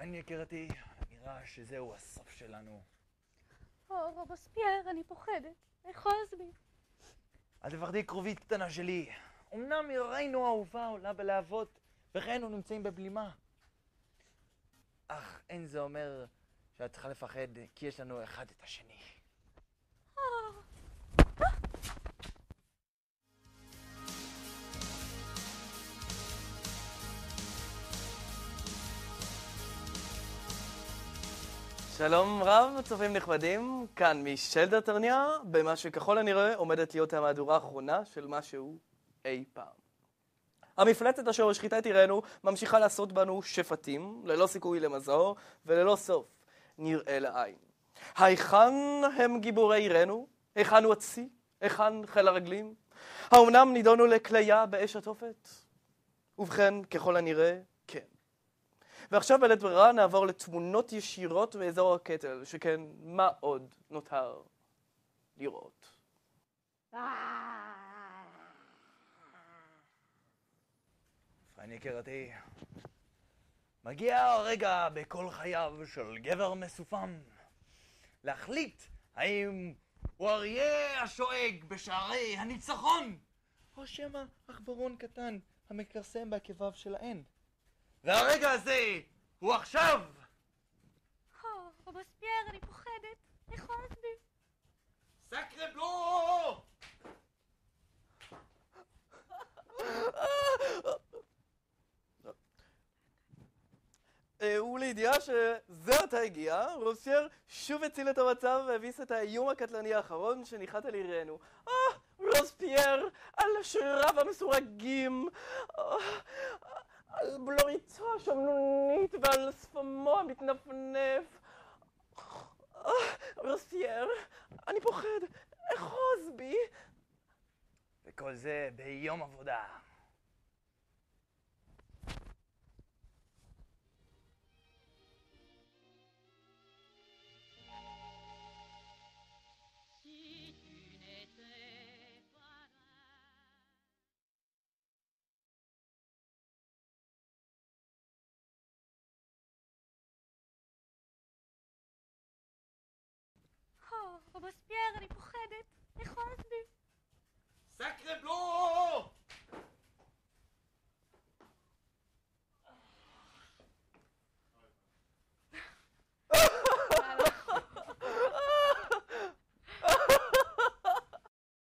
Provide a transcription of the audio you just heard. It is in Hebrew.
פרן יקירתי, נראה שזהו הסוף שלנו. רובספייר, אני פוחדת. אחוז בי. אל תפחדי קרובית קטנה שלי. אמנם עירנו האהובה עולה בלהבות, וחיינו נמצאים בבלימה. אך אין זה אומר שאת צריכה לפחד, כי יש לנו אחד את השני. שלום רב, צופים נכבדים, כאן משלדר טרניה, במה שככל הנראה עומדת להיות המהדורה האחרונה של משהו אי פעם. המפלצת אשר השחיתה את עירנו ממשיכה לעשות בנו שפטים, ללא סיכוי למזור וללא סוף נראה לעין. היכן הם גיבורי עירנו? היכן הוא הצי? היכן חיל הרגלים? האומנם נידונו לכליה באש התופת? ובכן, ככל הנראה, כן. ועכשיו בלית ברירה נעבור לתמונות ישירות באזור הקטל, שכן מה עוד נותר לראות. פרן יקירתי, מגיע הרגע בכל חייו של גבר מסופם להחליט האם הוא אריה השואג בשערי הניצחון, או שמא עכברון קטן המכרסם בעקביו של האין. והרגע הזה הוא עכשיו! רובספייר, אני פוחדת. אחוז בי. סקרה בלו! ולידיעה שזה עתה הגיע, רובספייר שוב הציל את המצב והביס את האיום הקטלני האחרון שניחת על עירנו. רובספייר, על שריריו המסורגים, על בלוריתו השמנונית ועל שפמו המתנפנף. רובספייר, אני פוחד, אחוז בי. וכל זה ביום עבודה. רובספייר, אני פוחדת. אחוז בי. סקרה בלו!